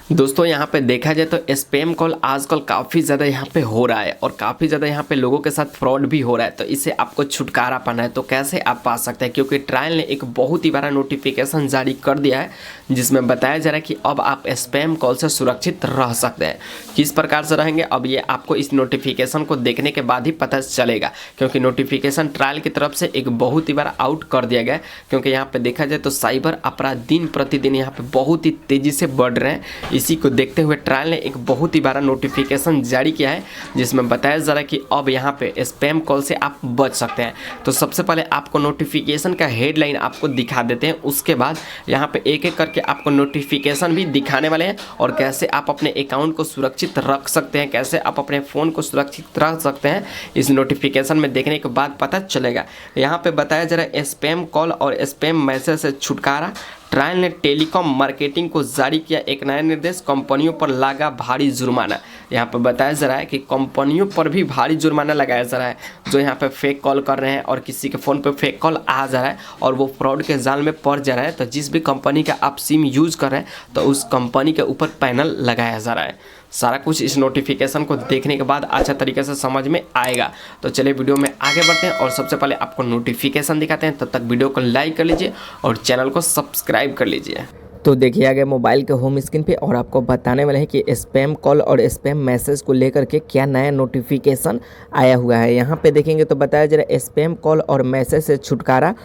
दोस्तों यहाँ पे देखा जाए तो स्पैम कॉल आजकल काफ़ी ज़्यादा यहाँ पे हो रहा है और काफ़ी ज़्यादा यहाँ पे लोगों के साथ फ्रॉड भी हो रहा है। तो इससे आपको छुटकारा पाना है तो कैसे आप पा सकते हैं, क्योंकि ट्रायल ने एक बहुत ही बड़ा नोटिफिकेशन जारी कर दिया है जिसमें बताया जा रहा है कि अब आप स्पैम कॉल से सुरक्षित रह सकते हैं। किस प्रकार से रहेंगे अब ये आपको इस नोटिफिकेशन को देखने के बाद ही पता चलेगा, क्योंकि नोटिफिकेशन ट्रायल की तरफ से एक बहुत ही बड़ा आउट कर दिया गया है। क्योंकि यहाँ पे देखा जाए तो साइबर अपराध दिन प्रतिदिन यहाँ पे बहुत ही तेज़ी से बढ़ रहे हैं। इसी को देखते हुए ट्रायल ने एक बहुत ही बड़ा नोटिफिकेशन जारी किया है जिसमें बताया जा रहा है कि अब यहाँ पे स्पैम कॉल से आप बच सकते हैं। तो सबसे पहले आपको नोटिफिकेशन का हेडलाइन आपको दिखा देते हैं, उसके बाद यहाँ पे एक एक करके आपको नोटिफिकेशन भी दिखाने वाले हैं और कैसे आप अपने अकाउंट को सुरक्षित रख सकते हैं, कैसे आप अपने फ़ोन को सुरक्षित रख सकते हैं, इस नोटिफिकेशन में देखने के बाद पता चलेगा। यहाँ पे बताया जा रहा है स्पैम कॉल और स्पैम मैसेज से छुटकारा। ट्रायल ने टेलीकॉम मार्केटिंग को जारी किया एक नया निर्देश, कंपनियों पर लगा भारी जुर्माना। यहाँ पर बताया जा रहा है कि कंपनियों पर भी भारी जुर्माना लगाया जा रहा है जो यहाँ पे फेक कॉल कर रहे हैं और किसी के फ़ोन पे फेक कॉल आ जा रहा है और वो फ्रॉड के जाल में पड़ जा रहा है। तो जिस भी कंपनी का आप सिम यूज़ कर रहे हैं तो उस कंपनी के ऊपर पैनल लगाया जा रहा है। सारा कुछ इस नोटिफिकेशन को देखने के बाद अच्छा तरीके से समझ में आएगा। तो चलिए वीडियो में आगे बढ़ते हैं और सबसे पहले आपको नोटिफिकेशन दिखाते हैं। तब तक वीडियो को लाइक कर लीजिए और चैनल को सब्सक्राइब कर लीजिए। तो देखिए आगे मोबाइल के होम स्क्रीन पे और आपको बताने वाले हैं कि स्पैम कॉल और स्पैम मैसेज को लेकर के क्या नया नोटिफिकेशन आया हुआ है। यहाँ पे देखेंगे तो बताया जा रहा है स्पैम कॉल और मैसेज से छुटकारा।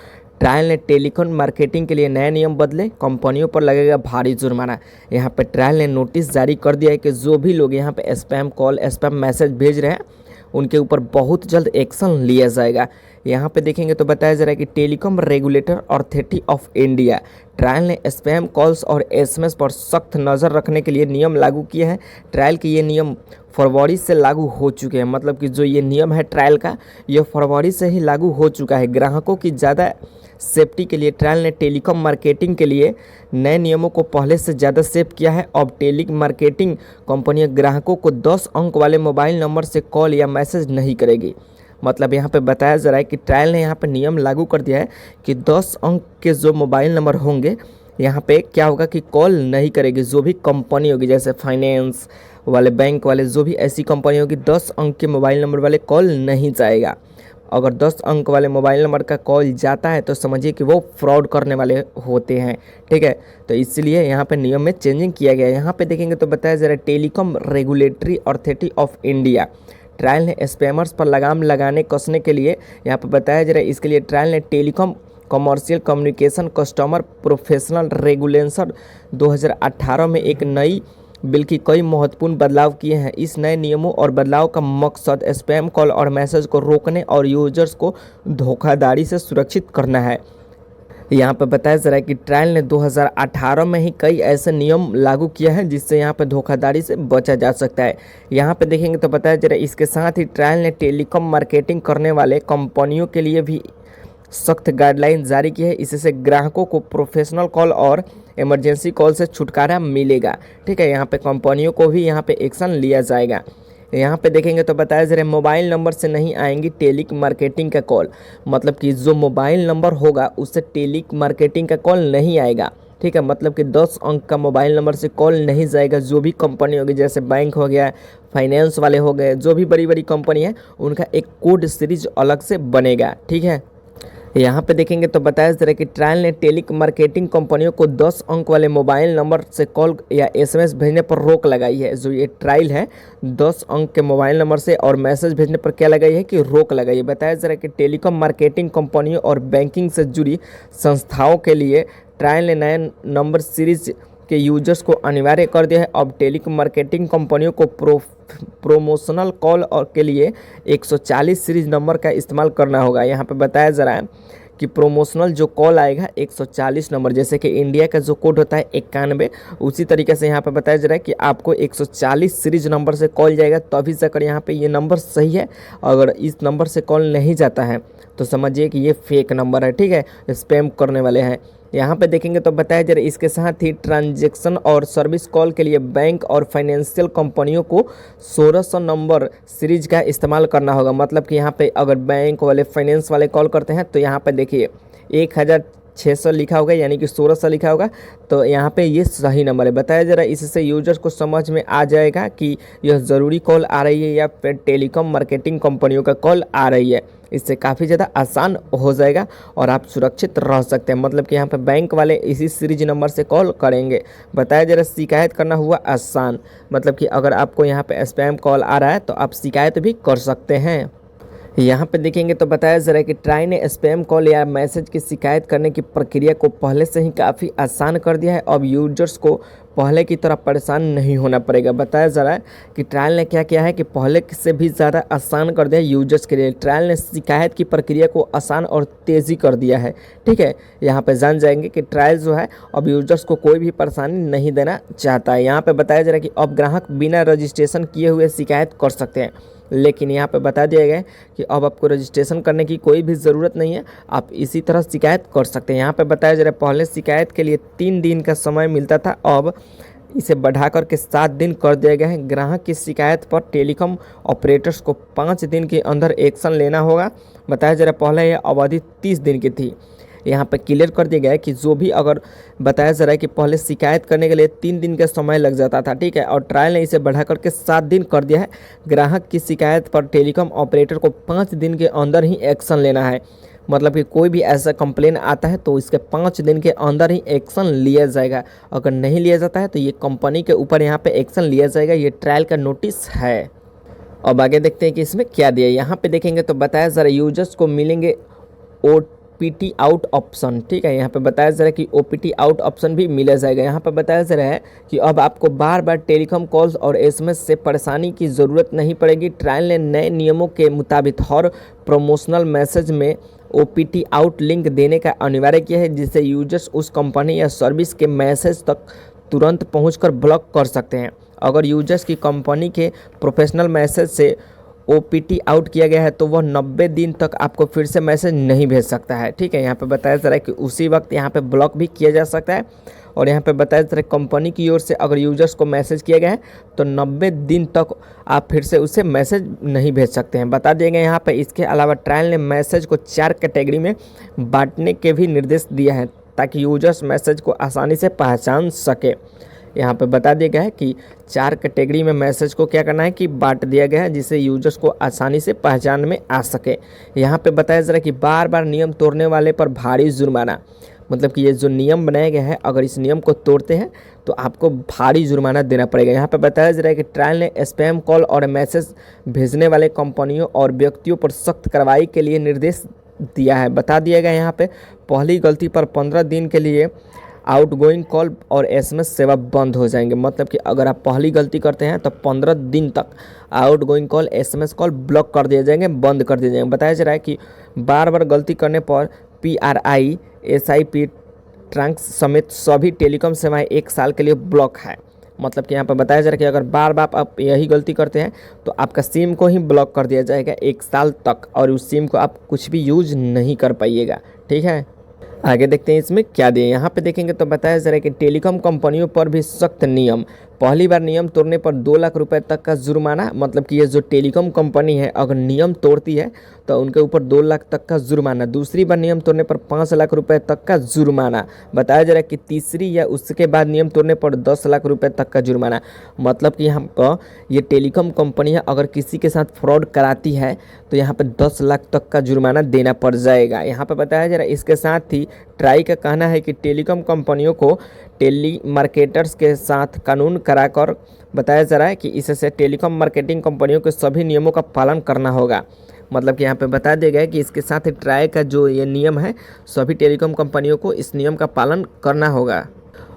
ट्रायल ने टेलीकॉम मार्केटिंग के लिए नए नियम बदले, कंपनियों पर लगेगा भारी जुर्माना। यहाँ पे ट्रायल ने नोटिस जारी कर दिया है कि जो भी लोग यहाँ पे स्पैम कॉल स्पैम मैसेज भेज रहे हैं उनके ऊपर बहुत जल्द एक्शन लिया जाएगा। यहाँ पे देखेंगे तो बताया जा रहा है कि telecom regulator authority of India trial ने स्पैम कॉल्स और एसएमएस पर सख्त नज़र रखने के लिए नियम लागू किए हैं। ट्रायल के ये नियम फरवरी से लागू हो चुके हैं, मतलब कि जो ये नियम है ट्रायल का ये फरवरी से ही लागू हो चुका है। ग्राहकों की ज़्यादा सेफ्टी के लिए ट्रायल ने टेलीकॉम मार्केटिंग के लिए नए नियमों को पहले से ज़्यादा सेव किया है। अब टेली मार्केटिंग कंपनियां ग्राहकों को 10 अंक वाले मोबाइल नंबर से कॉल या मैसेज नहीं करेगी। मतलब यहाँ पे बताया जा रहा है कि ट्रायल ने यहाँ पे नियम लागू कर दिया है कि 10 अंक के जो मोबाइल नंबर होंगे यहाँ पे क्या होगा कि कॉल नहीं करेगी। जो भी कंपनी होगी जैसे फाइनेंस वाले, बैंक वाले, जो भी ऐसी कंपनी होगी 10 अंक के मोबाइल नंबर वाले कॉल नहीं जाएगा। अगर 10 अंक वाले मोबाइल नंबर का कॉल जाता है तो समझिए कि वो फ्रॉड करने वाले होते हैं। ठीक है, तो इसलिए यहाँ पे नियम में चेंजिंग किया गया है। यहाँ पे देखेंगे तो बताया जा रहा है telecom regulatory authority of India trial ने स्पैमर्स पर लगाम लगाने कसने के लिए यहाँ पर बताया जा रहा है इसके लिए ट्रायल ने telecom commercial communication customer professional regulation 2018 में एक नई बिल की कई महत्वपूर्ण बदलाव किए हैं। इस नए नियमों और बदलाव का मकसद स्पैम कॉल और मैसेज को रोकने और यूजर्स को धोखाधड़ी से सुरक्षित करना है। यहाँ पर बताया जा रहा है कि ट्रायल ने 2018 में ही कई ऐसे नियम लागू किया है जिससे यहाँ पर धोखाधड़ी से बचा जा सकता है। यहाँ पे देखेंगे तो बताया जा रहा है इसके साथ ही ट्रायल ने टेलीकॉम मार्केटिंग करने वाले कंपनियों के लिए भी सख्त गाइडलाइन जारी की है। इससे ग्राहकों को प्रोफेशनल कॉल और इमरजेंसी कॉल से छुटकारा मिलेगा। ठीक है, यहाँ पे कंपनियों को भी यहाँ पे एक्शन लिया जाएगा। यहाँ पे देखेंगे तो बताया जा रहा है मोबाइल नंबर से नहीं आएंगी टेली मार्केटिंग का कॉल, मतलब कि जो मोबाइल नंबर होगा उससे टेली मार्केटिंग का कॉल नहीं आएगा। ठीक है, मतलब कि 10 अंक का मोबाइल नंबर से कॉल नहीं जाएगा। जो भी कंपनी होगी जैसे बैंक हो गया, फाइनेंस वाले हो गए, जो भी बड़ी बड़ी कंपनी है उनका एक कोड सीरीज अलग से बनेगा। ठीक है, यहाँ पे देखेंगे तो बताया जा रहा है कि ट्रायल ने टेली मार्केटिंग कंपनियों को 10 अंक वाले मोबाइल नंबर से कॉल या एसएमएस भेजने पर रोक लगाई है। जो ये ट्रायल है 10 अंक के मोबाइल नंबर से और मैसेज भेजने पर क्या लगाई है कि रोक लगाई है। बताया जा रहा है कि टेलीकॉम मार्केटिंग कंपनियों और बैंकिंग से जुड़ी संस्थाओं के लिए ट्रायल ने नए नंबर सीरीज के यूजर्स को अनिवार्य कर दिया है। अब टेलीकॉम मार्केटिंग कंपनियों को प्रोमोशनल कॉल और के लिए 140 सीरीज नंबर का इस्तेमाल करना होगा। यहाँ पे बताया जा रहा है कि प्रोमोशनल जो कॉल आएगा 140 नंबर, जैसे कि इंडिया का जो कोड होता है 91, उसी तरीके से यहाँ पे बताया जा रहा है कि आपको 140 सीरीज नंबर से कॉल जाएगा तभी जाकर यहाँ पे ये नंबर सही है। अगर इस नंबर से कॉल नहीं जाता है तो समझिए कि ये फेक नंबर है। ठीक है, स्पैम करने वाले हैं। यहाँ पे देखेंगे तो बताया जा रहा है इसके साथ ही ट्रांजैक्शन और सर्विस कॉल के लिए बैंक और फाइनेंशियल कंपनियों को 1600 नंबर सीरीज का इस्तेमाल करना होगा। मतलब कि यहाँ पे अगर बैंक वाले फाइनेंस वाले कॉल करते हैं तो यहाँ पे देखिए 600 लिखा होगा यानी कि 1600 लिखा होगा, तो यहाँ पे ये सही नंबर है। बताया जरा इससे यूजर्स को समझ में आ जाएगा कि यह ज़रूरी कॉल आ रही है या फिर टेलीकॉम मार्केटिंग कंपनियों का कॉल आ रही है। इससे काफ़ी ज़्यादा आसान हो जाएगा और आप सुरक्षित रह सकते हैं। मतलब कि यहाँ पे बैंक वाले इसी सीरीज नंबर से कॉल करेंगे। बताया जरा शिकायत करना हुआ आसान, मतलब कि अगर आपको यहाँ पे स्पैम कॉल आ रहा है तो आप शिकायत भी कर सकते हैं। यहाँ पे देखेंगे तो बताया ज़रा कि ट्राई ने स्पैम कॉल या मैसेज की शिकायत करने की प्रक्रिया को पहले से ही काफ़ी आसान कर दिया है। अब यूजर्स को पहले की तरह परेशान नहीं होना पड़ेगा। बताया ज़रा कि ट्रायल ने क्या किया है कि पहले से भी ज़्यादा आसान कर दिया है यूजर्स के लिए। ट्रायल ने शिकायत की प्रक्रिया को आसान और तेज़ी कर दिया है। ठीक है, यहाँ पे जान जाएंगे कि ट्रायल जो है अब यूजर्स को कोई भी परेशानी नहीं देना चाहता है। यहाँ पे बताया जा रहा है कि अब ग्राहक बिना रजिस्ट्रेशन किए हुए शिकायत कर सकते हैं, लेकिन यहाँ पे बता दिया गया है कि अब आपको रजिस्ट्रेशन करने की कोई भी ज़रूरत नहीं है, आप इसी तरह शिकायत कर सकते हैं। यहाँ पे बताया जा रहा है पहले शिकायत के लिए 3 दिन का समय मिलता था, अब इसे बढ़ाकर के 7 दिन कर दिया गया है। ग्राहक की शिकायत पर टेलीकॉम ऑपरेटर्स को 5 दिन के अंदर एक्शन लेना होगा। बताया जा रहा है पहले यह अवधि 30 दिन की थी, यहाँ पे क्लियर कर दिया गया है कि जो भी अगर बताया जा रहा है कि पहले शिकायत करने के लिए 3 दिन का समय लग जाता था, ठीक है, और ट्रायल ने इसे बढ़ा करके 7 दिन कर दिया है। ग्राहक की शिकायत पर टेलीकॉम ऑपरेटर को 5 दिन के अंदर ही एक्शन लेना है। मतलब कि कोई भी ऐसा कंप्लेन आता है तो इसके 5 दिन के अंदर ही एक्शन लिया जाएगा। अगर नहीं लिया जाता है तो ये कंपनी के ऊपर यहाँ पे एक्शन लिया जाएगा। ये ट्रायल का नोटिस है। अब आगे देखते हैं कि इसमें क्या दिया है। यहाँ पे देखेंगे तो बताया ज़रा यूजर्स को मिलेंगे OPT आउट ऑप्शन। ठीक है, यहाँ पे बताया जा रहा है कि OPT आउट ऑप्शन भी मिला जाएगा। यहाँ पे बताया जा रहा है कि अब आपको बार बार टेलीकॉम कॉल्स और SMS से परेशानी की ज़रूरत नहीं पड़ेगी। ट्रायल ने नए नियमों के मुताबिक हर प्रमोशनल मैसेज में OPT आउट लिंक देने का अनिवार्य किया है, जिससे यूजर्स उस कंपनी या सर्विस के मैसेज तक तुरंत पहुंचकर ब्लॉक कर सकते हैं। अगर यूजर्स की कंपनी के प्रोफेशनल मैसेज से OPT आउट किया गया है तो वह 90 दिन तक आपको फिर से मैसेज नहीं भेज सकता है। ठीक है, यहाँ पे बताया जा रहा है कि उसी वक्त यहाँ पे ब्लॉक भी किया जा सकता है। और यहाँ पे बताया जा रहा है कंपनी की ओर से अगर यूजर्स को मैसेज किया गया है तो 90 दिन तक आप फिर से उसे मैसेज नहीं भेज सकते हैं। बता दिए गए यहाँ पे। इसके अलावा ट्रायल ने मैसेज को 4 कैटेगरी में बांटने के भी निर्देश दिया है ताकि यूजर्स मैसेज को आसानी से पहचान सके। यहाँ पे बता दिया गया है कि 4 कैटेगरी में मैसेज को क्या करना है कि बांट दिया गया है, जिससे यूजर्स को आसानी से पहचान में आ सके। यहाँ पे बताया जा रहा है कि बार बार नियम तोड़ने वाले पर भारी जुर्माना। मतलब कि ये जो नियम बनाया गया है, अगर इस नियम को तोड़ते हैं तो आपको भारी जुर्माना देना पड़ेगा। यहाँ पे बताया जा रहा है कि ट्रायल ने स्पैम कॉल और मैसेज भेजने वाले कंपनियों और व्यक्तियों पर सख्त कार्रवाई के लिए निर्देश दिया है। बता दिया गया यहाँ पे पहली गलती पर 15 दिन के लिए आउटगोइंग कॉल और SMS सेवा बंद हो जाएंगे। मतलब कि अगर आप पहली गलती करते हैं तो 15 दिन तक outgoing call SMS call block कर दिए जाएंगे, बंद कर दिए जाएंगे। बताया जा रहा है कि बार बार गलती करने पर PRI, SIP, ट्रांस समेत सभी टेलीकॉम सेवाएं 1 साल के लिए ब्लॉक है। मतलब कि यहाँ पर बताया जा रहा है कि अगर बार बार आप यही गलती करते हैं तो आपका सिम को ही ब्लॉक कर दिया जाएगा 1 साल तक, और उस सिम को आप कुछ भी यूज नहीं कर पाइएगा। ठीक है, आगे देखते हैं इसमें क्या दिए। यहाँ पे देखेंगे तो बताया जा रहा है कि टेलीकॉम कंपनियों पर भी सख्त नियम। पहली बार नियम तोड़ने पर 2 लाख रुपए तक का जुर्माना। मतलब कि ये जो टेलीकॉम कंपनी है अगर नियम तोड़ती है तो उनके ऊपर 2 लाख तक का जुर्माना। दूसरी बार नियम तोड़ने पर 5 लाख रुपए तक का जुर्माना। बताया जा रहा है कि तीसरी या उसके बाद नियम तोड़ने पर 10 लाख रुपए तक का जुर्माना। मतलब कि यहाँ पर ये टेलीकॉम कंपनियाँ अगर किसी के साथ फ्रॉड कराती है तो यहाँ पर 10 लाख तक का जुर्माना देना पड़ जाएगा। यहाँ पर बताया जा रहा है इसके साथ ही ट्राई का कहना है कि टेलीकॉम कंपनियों को टेली मार्केटर्स के साथ कानून कराकर बताया जा रहा है कि इससे टेलीकॉम मार्केटिंग कंपनियों के सभी नियमों का पालन करना होगा। मतलब कि यहाँ पे बता दिया गया है कि इसके साथ ही ट्राई का जो ये नियम है सभी टेलीकॉम कंपनियों को इस नियम का पालन करना होगा।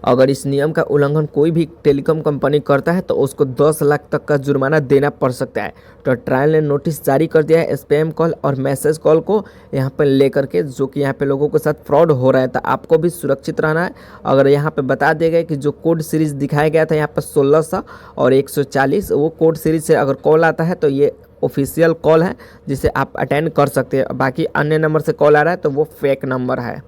अगर इस नियम का उल्लंघन कोई भी टेलीकॉम कंपनी करता है तो उसको 10 लाख तक का जुर्माना देना पड़ सकता है। तो ट्रायल ने नोटिस जारी कर दिया है स्पैम कॉल और मैसेज कॉल को यहाँ पर लेकर के, जो कि यहाँ पे लोगों के साथ फ्रॉड हो रहा है। तो आपको भी सुरक्षित रहना है। अगर यहाँ पे बता दिया गया कि जो कोड सीरीज़ दिखाया गया था यहाँ पर 1600 और 140, वो कोड सीरीज से अगर कॉल आता है तो ये ऑफिशियल कॉल है जिसे आप अटेंड कर सकते हैं। बाकी अन्य नंबर से कॉल आ रहा है तो वो फेक नंबर है।